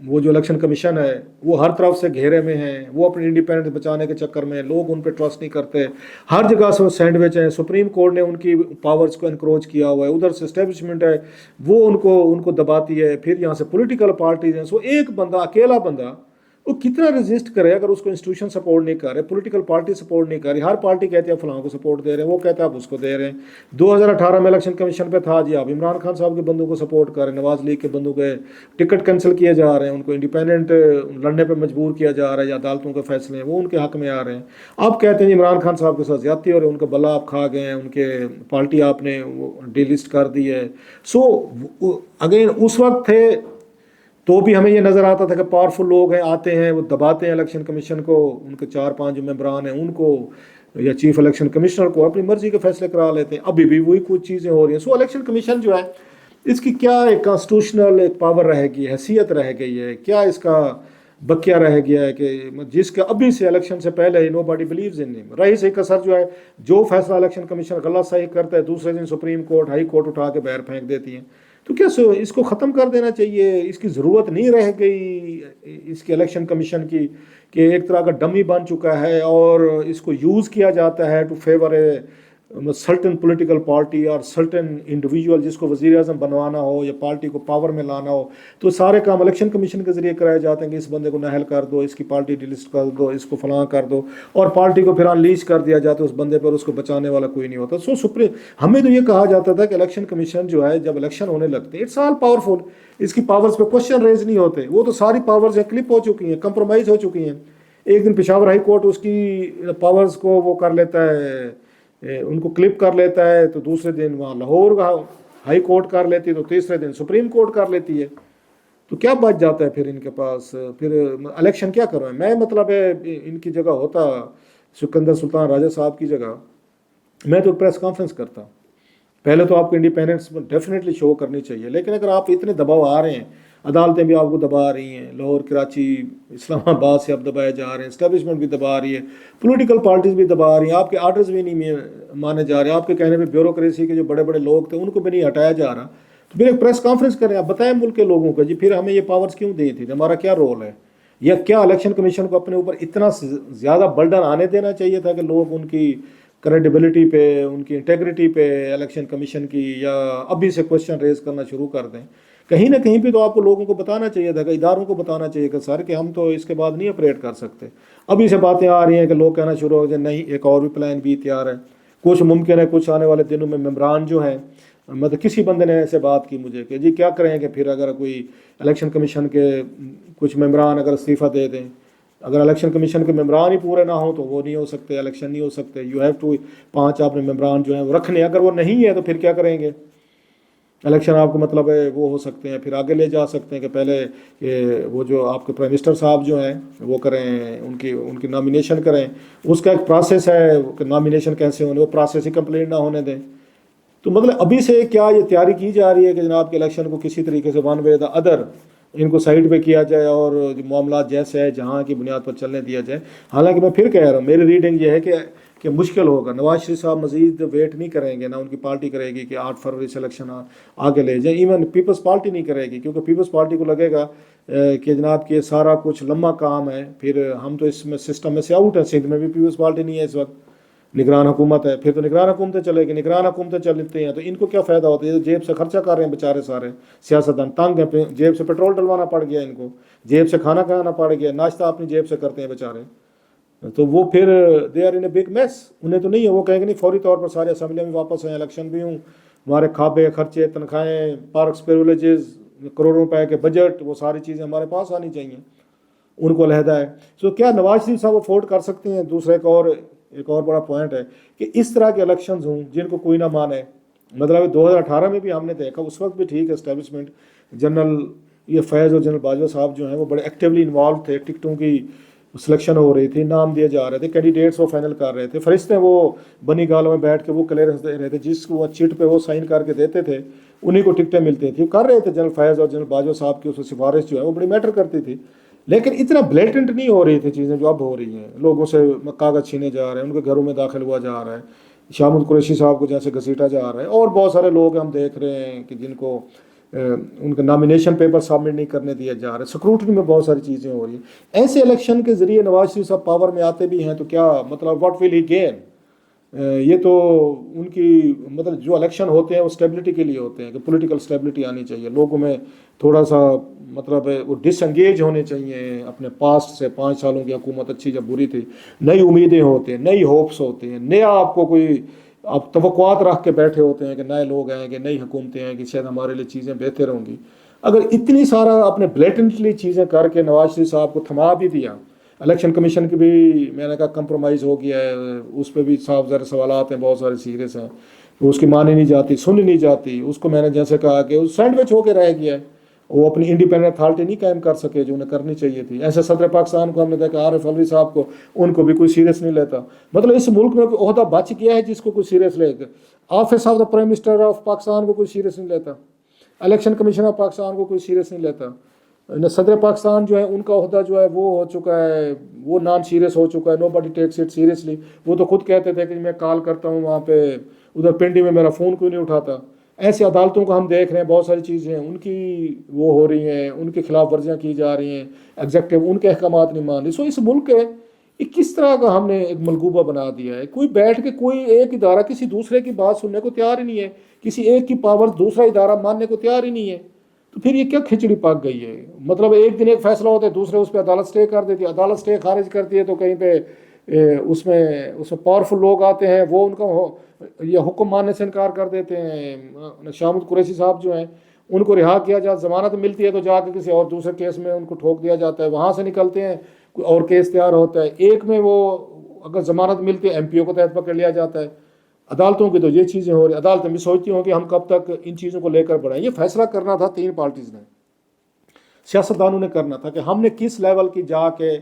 وہ جو election commission ہے وہ ہر طرف سے گھیرے میں ہیں، وہ اپنی انڈیپینڈنس بچانے کے چکر میں لوگ ان پہ ٹرسٹ نہیں کرتے، ہر جگہ سے وہ سینڈوچ ہیں، سپریم کورٹ نے ان کی پاورز کو انکروچ کیا ہوا ہے، ادھر سے اسٹیبلشمنٹ ہے وہ ان کو دباتی ہے، پھر یہاں سے پولیٹیکل پارٹیز ہیں، سو ایک بندہ اکیلا بندہ وہ کتنا ریزسٹ کرے اگر اس کو انسٹیٹیوشن سپورٹ نہیں کر رہے، پولیٹیکل پارٹی سپورٹ نہیں کر رہی، ہر پارٹی کہتے ہیں فلاں کو سپورٹ دے رہے ہیں، وہ کہتا ہے آپ اس کو دے رہے ہیں۔ 2018 میں الیکشن کمیشن پہ تھا جی، آپ عمران خان صاحب کے بندوں کو سپورٹ کر رہے ہیں، نواز لیگ کے بندوں کے ٹکٹ کینسل کیے جا رہے ہیں، ان کو انڈیپینڈنٹ لڑنے پہ مجبور کیا جا رہا ہے، یا عدالتوں کے فیصلے ہیں وہ ان کے حق میں آ رہے ہیں۔ آپ کہتے ہیں عمران خان صاحب کے ساتھ زیادتی اور ان کا بلا آپ کھا گئے ہیں، ان کے پارٹی آپ نے ڈی لسٹ کر دی ہے۔ سو اگین اس وقت تھے تو بھی ہمیں یہ نظر آتا تھا کہ پاورفل لوگ ہیں، آتے ہیں وہ دباتے ہیں الیکشن کمیشن کو، ان کے 4-5 جو ممبران ہیں ان کو یا چیف الیکشن کمشنر کو اپنی مرضی کے فیصلے کرا لیتے ہیں۔ ابھی بھی وہی کچھ چیزیں ہو رہی ہیں۔ سو الیکشن کمیشن جو ہے اس کی کیا ایک کانسٹیٹیوشنل ایک پاور رہ گئی، حیثیت رہ گئی ہے، کیا اس کا بقیہ رہ گیا ہے کہ جس کا ابھی سے الیکشن سے پہلے نو باڈی بلیوز ان ہم۔ رہی صحیح کثر جو ہے جو فیصلہ الیکشن کمیشن غلط صحیح کرتا ہے دوسرے دن سپریم کورٹ ہائی کورٹ اٹھا کے باہر پھینک دیتی ہیں۔ تو کیا اس کو ختم کر دینا چاہیے، اس کی ضرورت نہیں رہ گئی اس کے الیکشن کمیشن کی، کہ ایک طرح کا ڈمی بن چکا ہے اور اس کو یوز کیا جاتا ہے to favour a certain political party اور سرٹن انڈیویجول جس کو وزیر اعظم بنوانا ہو یا پارٹی کو پاور میں لانا ہو، تو سارے کام الیکشن کمیشن کے ذریعے کرائے جاتے ہیں کہ اس بندے کو نااہل کر دو، اس کی پارٹی ڈیلسٹ کر دو، اس کو فلاں کر دو، اور پارٹی کو پھر انلیش کر دیا جاتا ہے اس بندے پر، اس کو بچانے والا کوئی نہیں ہوتا۔ ہمیں تو یہ کہا جاتا تھا کہ الیکشن کمیشن جو ہے جب الیکشن ہونے لگتے ہیں اٹس آل پاورفل، اس کی پاورز پہ کوشچن ریز نہیں ہوتے، وہ تو ساری پاورز ہیں کلپ ہو چکی ہیں، کمپرومائز ہو چکی ہیں۔ ایک دن پشاور ہائی کورٹ اس کی پاورز کو وہ کر لیتا ہے، ان کو کلپ کر لیتا ہے، تو دوسرے دن وہاں لاہور ہائی کورٹ کر لیتی ہے، تو تیسرے دن سپریم کورٹ کر لیتی ہے۔ تو کیا بچ جاتا ہے پھر ان کے پاس؟ پھر الیکشن کیا کروائیں؟ میں مطلب ہے ان کی جگہ ہوتا سکندر سلطان راجہ صاحب کی جگہ، میں تو پریس کانفرنس کرتا۔ پہلے تو آپ کو انڈیپینڈنس ڈیفینیٹلی شو کرنی چاہیے، لیکن اگر آپ اتنے دباؤ آ رہے ہیں، عدالتیں بھی آپ کو دبا رہی ہیں، لاہور کراچی اسلام آباد سے آپ دبائے جا رہے ہیں، اسٹیبلشمنٹ بھی دبا رہی ہے، پولیٹیکل پارٹیز بھی دبا رہی ہیں، آپ کے آرڈرز بھی نہیں مانے جا رہے ہیں، آپ کے کہنے پہ بیوروکریسی کے جو بڑے بڑے لوگ تھے ان کو بھی نہیں ہٹایا جا رہا، تو پھر ایک پریس کانفرنس کریں، آپ بتائیں ملک کے لوگوں کو جی پھر ہمیں یہ پاورز کیوں دی تھی، ہمارا کیا رول ہے، یا کیا الیکشن کمیشن کو اپنے اوپر اتنا زیادہ برڈن آنے دینا چاہیے تھا کہ لوگ ان کی کریڈیبلٹی پہ، ان کی انٹیگریٹی پہ الیکشن کمیشن کی، یا ابھی سے کوشچن ریز کرنا شروع کر دیں۔ کہیں نہ کہیں پہ تو آپ کو لوگوں کو بتانا چاہیے تھا، کہ اداروں کو بتانا چاہیے کہ سر کہ ہم تو اس کے بعد نہیں آپریٹ کر سکتے۔ ابھی سے باتیں آ رہی ہیں کہ لوگ کہنا شروع ہو جائے نہیں ایک اور بھی پلان بھی تیار ہے، کچھ ممکن ہے کچھ آنے والے دنوں میں ممبران جو ہیں، مطلب کسی بندے نے ایسے بات کی مجھے کہ جی کیا کریں کہ پھر اگر کوئی الیکشن کمیشن کے کچھ ممبران اگر استعفیٰ دے دیں، اگر الیکشن کمیشن کے ممبران ہی پورے نہ ہوں تو وہ نہیں ہو سکتے، الیکشن نہیں ہو سکتے، یو ہیو ٹو 5 آپ نے ممبران جو ہیں وہ رکھنے، اگر وہ نہیں ہے تو پھر کیا کریں گے؟ الیکشن آپ کو مطلب ہے وہ ہو سکتے ہیں پھر آگے لے جا سکتے ہیں کہ پہلے وہ جو آپ کے پرائم منسٹر صاحب جو ہیں وہ کریں، ان کی نامینیشن کریں، اس کا ایک پروسیس ہے کہ نامینیشن کیسے ہونے، وہ پروسیس ہی کمپلیٹ نہ ہونے دیں۔ تو مطلب ابھی سے کیا یہ تیاری کی جا رہی ہے کہ جناب کے الیکشن کو کسی طریقے سے ون وے دا ادر ان کو سائڈ پہ کیا جائے اور معاملات جیسے ہے جہاں کی بنیاد پر چلنے دیا جائے؟ حالانکہ میں پھر کہہ رہا ہوں میری ریڈنگ یہ ہے کہ مشکل ہوگا، نواز شریف صاحب مزید ویٹ نہیں کریں گے، نہ ان کی پارٹی کرے گی کہ 8 فروری سے الیکشن آگے لے جائیں، ایون پیپلز پارٹی نہیں کرے گی، کیونکہ پیپلز پارٹی کو لگے گا کہ جناب کہ سارا کچھ لمبا کام ہے، پھر ہم تو اس میں سسٹم میں سے آؤٹ ہیں، سندھ میں بھی پیپلز پارٹی نہیں ہے اس وقت، نگران حکومت ہے، پھر تو نگران حکومتیں چلے گی، نگران حکومتیں چلتے ہیں تو ان کو کیا فائدہ ہوتا ہے؟ یہ جیب سے خرچہ کر رہے ہیں بیچارے سارے سیاستدان، تنگ ہیں، جیب سے پیٹرول ڈلوانا پڑ گیا ان کو، جیب سے کھانا کھانا پڑ گیا، ناشتہ اپنی جیب سے کرتے ہیں بیچارے، تو وہ پھر they are in a big mess, انہیں تو نہیں ہے، وہ کہیں گے نہیں فوری طور پر سارے اسمبلی میں واپس ہیں، الیکشن بھی ہوں، ہمارے کھابے خرچے تنخواہیں پارکس پریولیجز کروڑوں روپے کے بجٹ وہ ساری چیزیں ہمارے پاس آنی چاہیے، ان کو علیحدہ ہے۔ سو کیا نواز شریف صاحب افورڈ کر سکتے ہیں؟ دوسرا ایک اور بڑا پوائنٹ ہے کہ اس طرح کے الیکشنز ہوں جن کو کوئی نہ مانے، مطلب 2018 میں بھی ہم نے دیکھا، اس وقت بھی ٹھیک ہے اسٹیبلشمنٹ، جنرل یہ فیض اور جنرل باجوہ صاحب جو ہیں وہ بڑے ایکٹیولی انوالو تھے، ٹکٹوں کی سلیکشن ہو رہی تھی، نام دیے جا رہے تھے، کینڈیڈیٹس وہ فائنل کر رہے تھے، فرشتے وہ بنی گالوں میں بیٹھ کے وہ کلیئرنس دے رہے تھے، جس کو وہ چٹ پہ وہ سائن کر کے دیتے تھے انہیں کو ٹکٹیں ملتی تھیں، کر رہے تھے جنرل فیض اور جنرل باجوہ صاحب کی اس سفارش جو ہے وہ بڑی میٹر کرتی تھی، لیکن اتنا بلیٹنٹ نہیں ہو رہی تھی چیزیں جو اب ہو رہی ہیں، لوگوں سے کاغذ چھینے جا رہے ہیں، ان کے گھروں میں داخل ہوا جا رہا ہے، شامد قریشی صاحب کو جیسے گھسیٹا جا رہا ہے، اور بہت سارے لوگ ہم دیکھ رہے ہیں کہ جن کو ان کا نامینیشن پیپر سبمٹ نہیں کرنے دیا جا رہا ہے، سکروٹنی میں بہت ساری چیزیں ہو رہی ہیں۔ ایسے الیکشن کے ذریعے نواز شریف صاحب پاور میں آتے بھی ہیں تو کیا مطلب واٹ ول ہی گین؟ یہ تو ان کی مطلب جو الیکشن ہوتے ہیں وہ اسٹیبلٹی کے لیے ہوتے ہیں کہ پولیٹیکل اسٹیبلٹی آنی چاہیے، لوگوں میں تھوڑا سا مطلب وہ ڈس انگیج ہونے چاہیے اپنے پاسٹ سے۔ 5 سالوں کی حکومت اچھی جب بری تھی، نئی امیدیں ہوتے ہیں، نئی ہوپس ہوتے ہیں، نیا آپ کو کوئی آپ توقعات رکھ کے بیٹھے ہوتے ہیں کہ نئے لوگ آئیں گے، نئی حکومتیں آئیں گی، شاید ہمارے لیے چیزیں بہتر ہوں گی۔ اگر اتنی سارا آپ نے بلیٹنٹلی چیزیں کر کے نواز شریف صاحب کو تھما بھی دیا، الیکشن کمیشن کی بھی میں نے کہا کمپرومائز ہو گیا ہے، اس پہ بھی صاف ظاہر سوالات ہیں، بہت سارے سیریس ہیں، اس کی مانی نہیں جاتی، سنی نہیں جاتی، اس کو میں نے جیسے کہا کہ سینڈوچ ہو کے رہ گیا ہے، وہ اپنی انڈیپینڈنٹ اتھارٹی نہیں قائم کر سکے جو انہیں کرنی چاہیے تھی۔ ایسے صدر پاکستان کو ہم نے دیکھا، عارف الوی صاحب کو، ان کو بھی کوئی سیریس نہیں لیتا۔ مطلب اس ملک میں کوئی عہدہ بچ گیا ہے جس کو کوئی سیریس لے گا؟ Office of the prime minister of Pakistan کو کوئی سیریس نہیں لیتا، الیکشن کمیشن آف پاکستان کو کوئی سیریس نہیں لیتا، صدر پاکستان جو ہے ان کا عہدہ جو ہے وہ ہو چکا ہے، وہ نان سیریس ہو چکا ہے، نو باڈی ٹیکس اٹ سیریسلی۔ وہ تو خود کہتے تھے کہ میں کال کرتا ہوں وہاں پہ، ادھر پنڈی میں میرا فون کیوں نہیں اٹھاتا۔ ایسی عدالتوں کو ہم دیکھ رہے ہیں، بہت ساری چیزیں ان کی وہ ہو رہی ہیں، ان کی خلاف ورزیاں کی جا رہی ہیں، ایگزیکٹو ان کے احکامات نہیں مان رہی۔ سو اس ملک ہے یہ کس طرح کا ہم نے ایک ملغوبہ بنا دیا ہے؟ کوئی بیٹھ کے کوئی ایک ادارہ کسی دوسرے کی بات سننے کو تیار ہی نہیں ہے، کسی ایک کی پاور دوسرا ادارہ ماننے کو تیار ہی نہیں ہے، تو پھر یہ کیا کھچڑی پک گئی ہے؟ مطلب ایک دن ایک فیصلہ ہوتا ہے، دوسرے اس پہ عدالت سٹے کر دیتی ہے، عدالت سٹے خارج کرتی ہے تو کہیں پہ اس میں پاورفل لوگ آتے ہیں، وہ ان کا یہ حکم ماننے سے انکار کر دیتے ہیں۔ شاہمود قریشی صاحب جو ہیں ان کو رہا کیا جاتا، ضمانت ملتی ہے تو جا کے کسی اور دوسرے کیس میں ان کو ٹھوک دیا جاتا ہے، وہاں سے نکلتے ہیں کوئی اور کیس تیار ہوتا ہے، ایک میں وہ اگر ضمانت ملتی ہے MP O کو تحت پکڑ لیا جاتا ہے۔ عدالتوں کی تو یہ چیزیں ہو رہی، عدالتیں بھی سوچتی ہوں کہ ہم کب تک ان چیزوں کو لے کر بڑھائیں۔ یہ فیصلہ کرنا تھا 3 پارٹیز نے، سیاستدانوں نے کرنا تھا کہ ہم نے کس لیول کی جا کے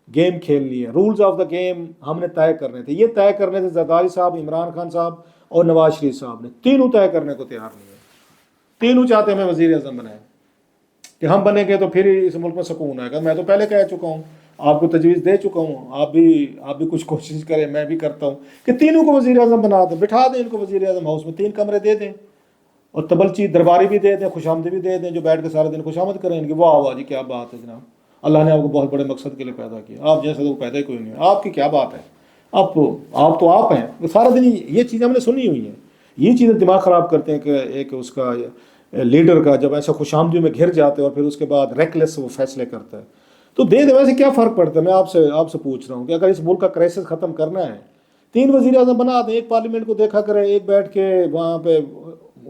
گیم کھیلنی ہے، رولز آف دا گیم ہم نے طے کرنے تھے۔ یہ طے کرنے تھے زرداری صاحب، عمران خان صاحب اور نواز شریف صاحب نے، تینوں طے کرنے کو تیار نہیں ہے۔ تینوں چاہتے ہیں میں وزیر اعظم بنائیں کہ ہم بنیں گے تو پھر اس ملک میں سکون آئے گا۔ میں تو پہلے کہہ چکا ہوں، آپ کو تجویز دے چکا ہوں، آپ بھی کچھ کوشش کریں، میں بھی کرتا ہوں کہ تینوں کو وزیر اعظم بنا دیں، بٹھا دیں ان کو وزیر اعظم ہاؤس میں، 3 کمرے دے دیں اور تبلچی درباری بھی دے دیں، خوش آمدی بھی دے دیں، جو بیٹھ کے سارے دن خوش آمد کریں ان کی۔ واہ واہ جی کیا بات ہے جناب، اللہ نے آپ کو بہت بڑے مقصد کے لیے پیدا کیا، آپ جیسے تو پیدا ہی کوئی نہیں ہے، آپ کی کیا بات ہے، آپ تو آپ ہیں۔ سارا دن یہ چیزیں ہم نے سنی ہوئی ہیں، یہ چیزیں دماغ خراب کرتے ہیں کہ ایک اس کا لیڈر کا جب ایسا خوش آمدیوں میں گھر جاتے ہیں اور پھر اس کے بعد ریکلیس وہ فیصلے کرتا ہے تو دے دے۔ ویسے کیا فرق پڑتا ہے؟ میں آپ سے پوچھ رہا ہوں کہ اگر اس ملک کا کرائسس ختم کرنا ہے، 3 وزیر اعظم بنا دیں، ایک پارلیمنٹ کو دیکھا کرے، ایک بیٹھ کے وہاں پہ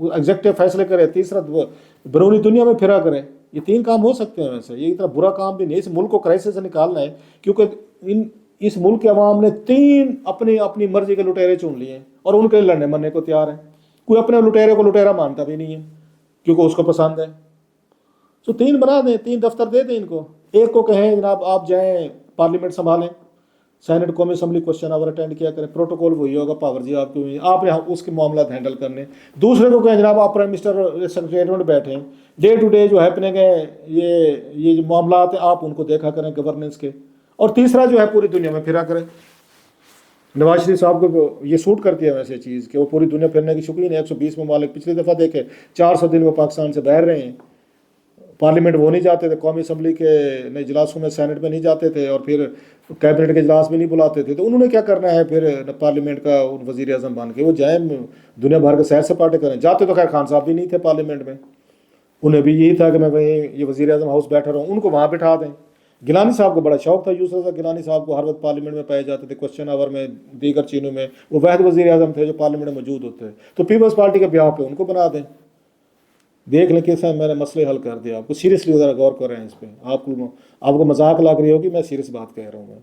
ایگزیکٹو فیصلے کرے، تیسرا بیرونی دنیا میں پھرا کرے۔ یہ 3 کام ہو سکتے ہیں، ویسے یہ اتنا برا کام بھی نہیں۔ اس ملک کو کرائسس سے نکالنا ہے کیونکہ اس ملک کے عوام نے 3 اپنی مرضی کے لٹیرے چن لیے ہیں اور ان کے لڑنے مرنے کو تیار ہیں۔ کوئی اپنے لٹیرے کو لٹیرا مانتا بھی نہیں ہے کیونکہ اس کو پسند ہے۔ تو 3 بنا دیں، 3 دفتر دے دیں ان کو۔ ایک کو کہیں جناب آپ جائیں پارلیمنٹ سنبھالیں، سینٹ قومی اسمبلی کوشچن آور اٹینڈ کیا کریں، پروٹوکول وہی ہوگا، پاور جی آپ کی ہوئی، آپ نے اس کے معاملات ہینڈل کرنے۔ دوسرے کو کہیں جناب آپ پرائم منسٹر سیکریٹریٹ میں بیٹھیں، ڈے ٹو ڈے جو ہیپننگ ہے یہ جو معاملات ہیں آپ ان کو دیکھا کریں گورننس کے۔ اور تیسرا جو ہے پوری دنیا میں پھرا کریں۔ نواز شریف صاحب کو یہ سوٹ کرتی ہے ویسے چیز کہ وہ پوری دنیا پھرنے کی شوقین ہے۔ 120 ممالک، پچھلی دفعہ دیکھے 400 دن وہ پاکستان سے باہر رہے ہیں، پارلیمنٹ وہ نہیں جاتے تھے، قومی اسمبلی کے اجلاسوں میں، سینٹ میں نہیں جاتے تھے، اور پھر کیبنٹ کے اجلاس بھی نہیں بلاتے تھے۔ تو انہوں نے کیا کرنا ہے پھر پارلیمنٹ کا وزیر اعظم بن کے وہ جائیں دنیا بھر کے سیر سپاٹے کریں۔ جاتے تو خیر خان صاحب بھی نہیں تھے پارلیمنٹ میں، انہیں بھی یہی تھا کہ میں وہیں یہ وزیر اعظم ہاؤس بیٹھا رہا ہوں، ان کو وہاں بٹھا دیں۔ گیلانی صاحب کو بڑا شوق تھا، یوسف گیلانی صاحب کو ہر وقت پارلیمنٹ میں پائے جاتے تھے، کوشچن آور میں، دیگر چیزوں میں، وہ واحد وزیر اعظم تھے جو پارلیمنٹ میں موجود ہوتے ہیں۔ تو پیپلز پارٹی کے بیاہ پہ ان کو بنا دیں، دیکھ لیں کیسا میں نے مسئلے حل کر دیا۔ آپ کو سیریسلی ذرا غور کر رہے ہیں اس پہ، آپ کو مذاق لگ رہی ہوگی، میں سیریس بات کہہ رہا ہوں میں۔